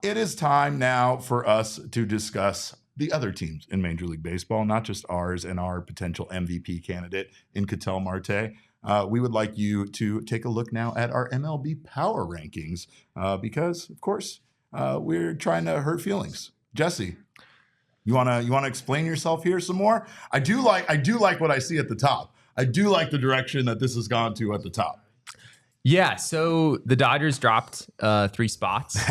It is time now for us to discuss the other teams in Major League Baseball, not just ours and our potential MVP candidate in Ketel Marte. We would like you to take a look now at our MLB Power Rankings because, of course, we're trying to hurt feelings. Jesse, you wanna explain yourself here some more? I do like what I see at the top. I do like the direction that this has gone to at the top. Yeah, so the Dodgers dropped 3 spots. So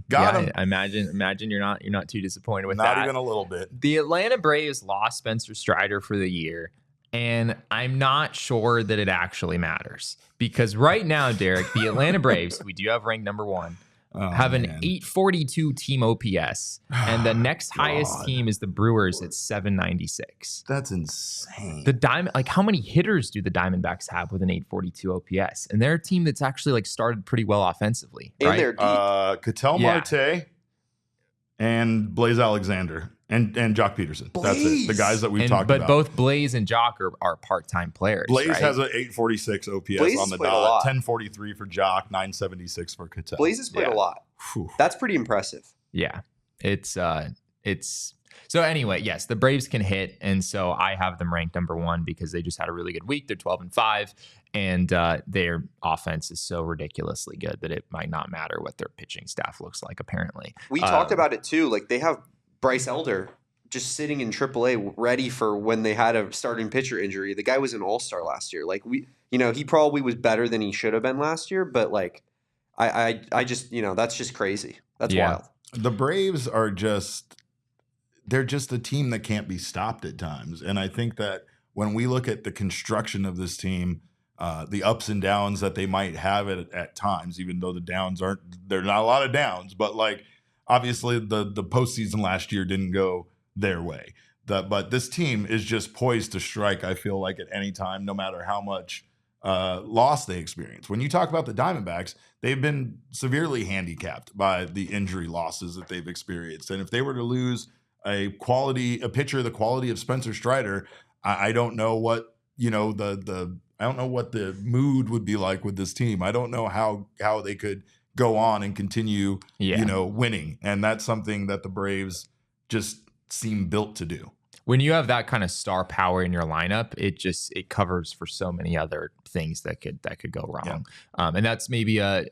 Got him. I imagine you're not too disappointed with Not that. even a little bit. The Atlanta Braves lost Spencer Strider for the year, and I'm not sure that it actually matters because right now, Derek, the Atlanta Braves, we do have ranked number 1. Have an 842 team OPS, and the next highest team is the Brewers at 796. That's insane. The how many hitters do the Diamondbacks have with an 842 OPS? And they're a team that's actually started pretty well offensively, right? And they're deep. Ketel Marte and Blaze Alexander and Jock Peterson. Blaze. That's it. The guys that we've talked but about. But both Blaze and Jock are part-time players. Blaze right? has an 846 OPS Blaze on the has played a dot, lot. 1043 for Jock, 976 for Ketel. Blaze has played a lot. Whew. That's pretty impressive. Yeah, it's so anyway. Yes, the Braves can hit, and so I have them ranked number 1 because they just had a really good week. They're 12-5, and their offense is so ridiculously good that it might not matter what their pitching staff looks like. Apparently, We talked about it too. They have Bryce Elder just sitting in AAA, ready for when they had a starting pitcher injury. The guy was an all-star last year. He probably was better than he should have been last year, but I just, that's just crazy. That's wild. The Braves are they're just a team that can't be stopped at times. And I think that when we look at the construction of this team, the ups and downs that they might have at times, even though the downs there's not a lot of downs, but obviously the postseason last year didn't go their way. But this team is just poised to strike, I feel like, at any time, no matter how much loss they experience. When you talk about the Diamondbacks, they've been severely handicapped by the injury losses that they've experienced. And if they were to lose a pitcher the quality of Spencer Strider, I don't know what I don't know what the mood would be like with this team. I don't know how they could go on and continue winning. And that's something that the Braves just seem built to do. When you have that kind of star power in your lineup, it covers for so many other things that could go wrong. Yeah. And that's maybe a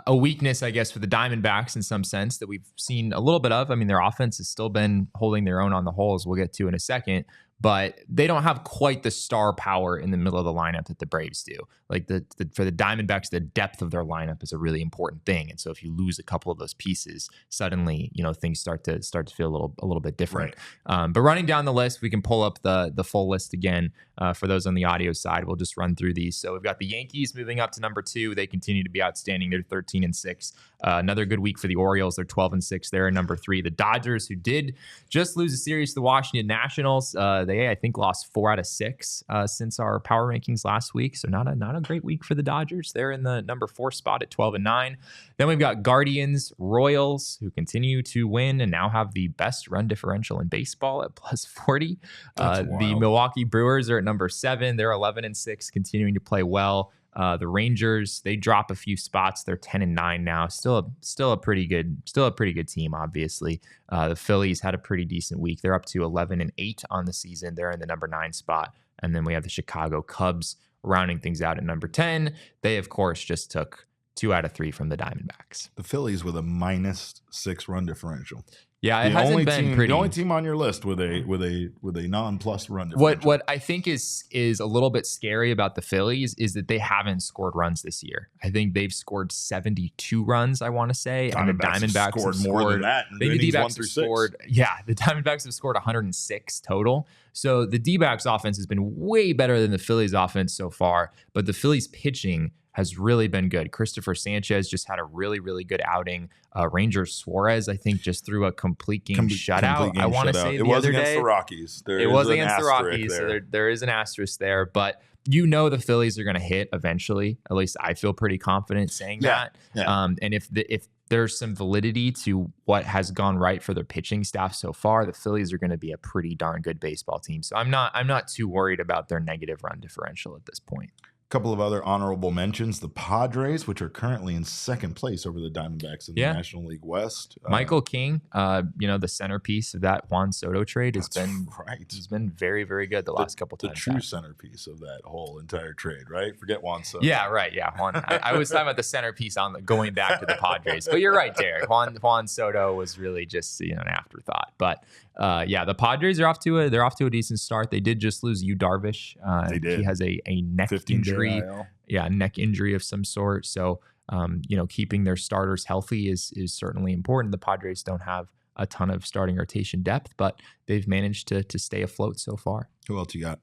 weakness, I guess, for the Diamondbacks in some sense that we've seen a little bit of. I mean, their offense has still been holding their own on the whole, as we'll get to in a second, but they don't have quite the star power in the middle of the lineup that the Braves do. For the Diamondbacks, the depth of their lineup is a really important thing. And so if you lose a couple of those pieces, suddenly, things start to feel a little bit different. Right. But running down the list, we can pull up the full list again. For those on the audio side, we'll just run through these. So we've got the Yankees moving up to number 2. They continue to be outstanding. They're 13-6. Another good week for the Orioles. They're 12-6. They're in number 3. The Dodgers, who did just lose a series to the Washington Nationals, they I think lost 4 out of 6 since our power rankings last week. So not a great week for the Dodgers. They're in the number 4 spot at 12-9. Then we've got Guardians, Royals, who continue to win and now have the best run differential in baseball at +40. The Milwaukee Brewers are at number 7. They're 11-6, continuing to play well. The Rangers, they drop a few spots. They're 10-9 now. Still a pretty good team, obviously. The Phillies had a pretty decent week. They're up to 11-8 on the season. They're in the number 9 spot. And then we have the Chicago Cubs rounding things out at number 10. They, of course, just took 2 out of 3 from the Diamondbacks. The Phillies with a -6 run differential. Yeah, it hasn't been pretty. The only team on your list with a non-plus run differential. What I think is a little bit scary about the Phillies is that they haven't scored runs this year. I think they've scored 72 runs, I want to say, and the Diamondbacks have scored more than that. The D-backs have scored. Yeah, the Diamondbacks have scored 106 total. So the D-backs offense has been way better than the Phillies offense so far, but the Phillies pitching has really been good. Christopher Sanchez just had a really, really good outing. Ranger Suarez, I think, just threw a complete game shutout. I want to say it was against the Rockies. It was against the Rockies, so there is an asterisk there. But the Phillies are going to hit eventually. At least I feel pretty confident saying that. Yeah. And if there's some validity to what has gone right for their pitching staff so far, the Phillies are going to be a pretty darn good baseball team. So I'm not too worried about their negative run differential at this point. couple of other honorable mentions. The Padres, which are currently in second place over the Diamondbacks in the National League West. Michael King, the centerpiece of that Juan Soto trade has been very, very good the last couple times. The true centerpiece of that whole entire trade, right? Forget Juan Soto. Yeah, right. Yeah, Juan. I was talking about the centerpiece on going back to the Padres, but you're right, Derek. Juan Soto was really just an afterthought. But the Padres are off to a decent start. They did just lose Yu Darvish. They did. He has a neck injury. Neck injury of some sort. So, keeping their starters healthy is certainly important. The Padres don't have a ton of starting rotation depth, but they've managed to stay afloat so far. Who else you got?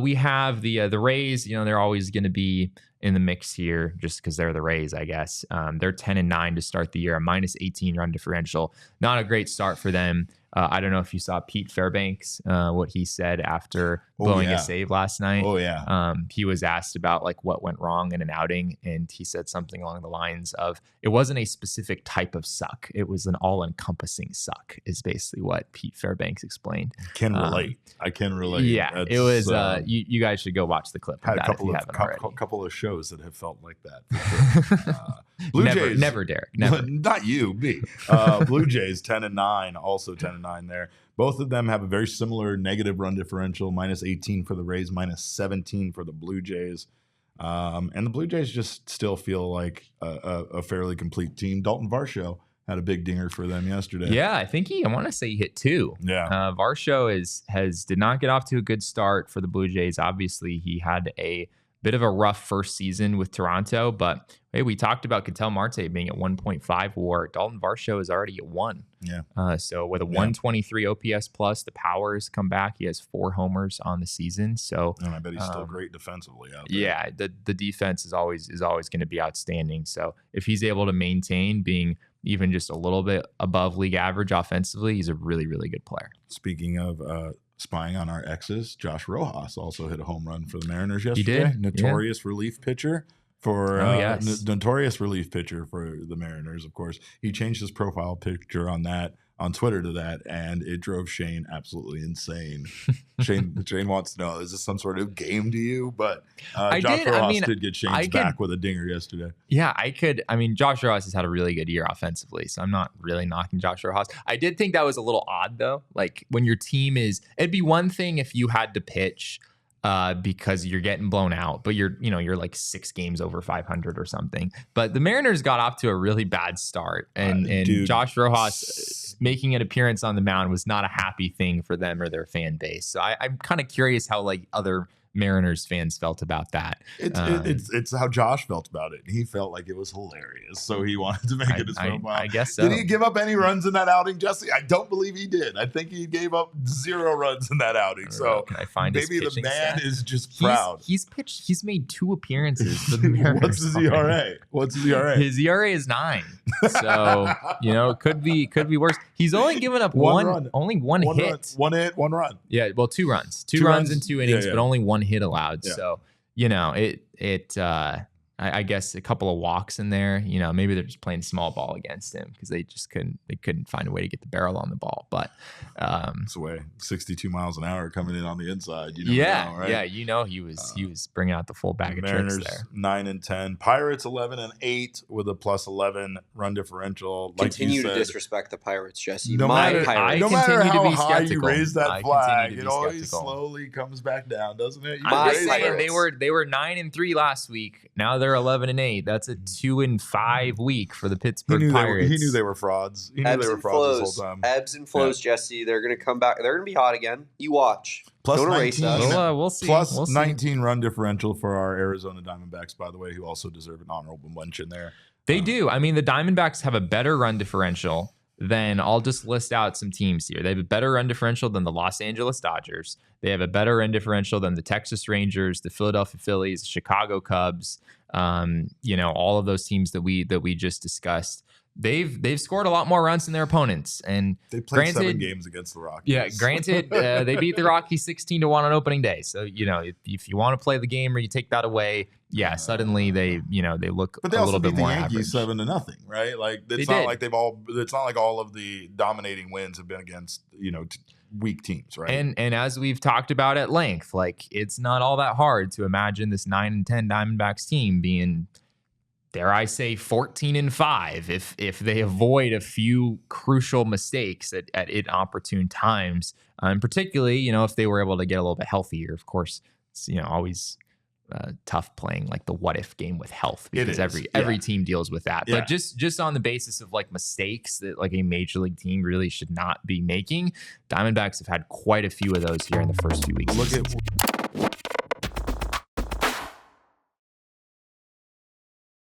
We have the Rays. They're always going to be in the mix here just because they're the Rays, I guess. They're 10-9 to start the year, a minus 18 run differential. Not a great start for them. I don't know if you saw Pete Fairbanks, what he said after blowing a save last night. Oh, yeah. He was asked about what went wrong in an outing, and he said something along the lines of, it wasn't a specific type of suck. It was an all-encompassing suck, is basically what Pete Fairbanks explained. I can relate. Yeah, it was. You guys should go watch the clip. Had a couple of shows that have felt like that. For sure. Blue Jays, never, Derek, never. Not you, me. Blue Jays 10-9, also 10-9 there. Both of them have a very similar negative run differential, minus 18 for the Rays, minus 17 for the Blue Jays. And the Blue Jays just still feel like a fairly complete team. Dalton Varsho had a big dinger for them yesterday. Yeah, I think I want to say he hit 2. Yeah. Varsho did not get off to a good start for the Blue Jays. Obviously, he had a bit of a rough first season with Toronto, but hey, we talked about Ketel Marte being at 1.5 WAR. Dalton Varsho is already at 1. Yeah. So with a 123 OPS plus, the power has come back. He has 4 homers on the season. So, and I bet he's still great defensively out there. Yeah, the defense is always going to be outstanding. So if he's able to maintain being even just a little bit above league average offensively, he's a really, really good player. Speaking of spying on our exes, Josh Rojas also hit a home run for the Mariners yesterday. He did. Notorious relief pitcher for notorious relief pitcher for the Mariners. Of course, he changed his profile picture on Twitter to that, and it drove Shane absolutely insane. Shane wants to know, is this some sort of game to you? But Josh Rojas did get Shane's back with a dinger yesterday. Yeah, Josh Rojas has had a really good year offensively, so I'm not really knocking Josh Rojas. I did think that was a little odd, though. Like, when your team it'd be one thing if you had to pitch because you're getting blown out, but you're like 6 games over 500 or something. But the Mariners got off to a really bad start, and Josh Rojas making an appearance on the mound was not a happy thing for them or their fan base. So I'm kind of curious how other Mariners fans felt about that. It's how Josh felt about it. He felt like it was hilarious, so he wanted to make it his profile. I guess so. Did he give up any runs in that outing, Jesse? I don't believe he did. I think he gave up 0 runs in that outing. So can I find maybe the man is just proud. He's made 2 appearances for the Mariners. What's his ERA? His ERA is 9. So it could be worse. He's only given up one hit. One hit, 1 run. Yeah, well, 2 runs. 2 runs in 2 innings, but only 1 hit allowed. Yeah. So, I guess a couple of walks in there, maybe they're just playing small ball against him because they couldn't find a way to get the barrel on the ball. But it's the way 62 miles an hour coming in on the inside. Right? He was bringing out the full bag of tricks there. 9-10, Pirates 11-8 with a plus 11 run differential. Continue to disrespect the Pirates, Jesse. No matter how high you raise that flag, it always slowly comes back down, doesn't it? I'm just saying they were 9-3 last week. Now they're 11-8. That's a 2-5 week for the Pittsburgh Pirates. He knew they were frauds. He knew they were frauds this whole time. Ebbs and flows, Jesse. They're going to come back. They're going to be hot again. You watch. Plus Don't 19. erase us. We'll see. Plus 19 run differential for our Arizona Diamondbacks, by the way, who also deserve an honorable mention there. They do. The Diamondbacks have a better run differential than, I'll just list out some teams here. They have a better run differential than the Los Angeles Dodgers. They have a better run differential than the Texas Rangers, the Philadelphia Phillies, the Chicago Cubs, all of those teams that we just discussed. they've scored a lot more runs than their opponents. And They played 7 granted, games against the Rockies. yeah, granted, they beat the Rockies 16-1 on opening day. So, if you want to play the game or you take that away, suddenly they look But they a also little beat bit the more Yankees average. 7-0, right? Like They it's not did. like it's not like all of the dominating wins have been against weak teams, right? And as we've talked about at length, like it's not all that hard to imagine this 9-10 Diamondbacks team being, dare I say, 14-5 if they avoid a few crucial mistakes at inopportune times. And particularly, if they were able to get a little bit healthier. Of course, it's always tough playing like the what if game with health, because every team deals with that. Yeah. But just on the basis of like mistakes that like a major league team really should not be making, Diamondbacks have had quite a few of those here in the first few weeks. Look at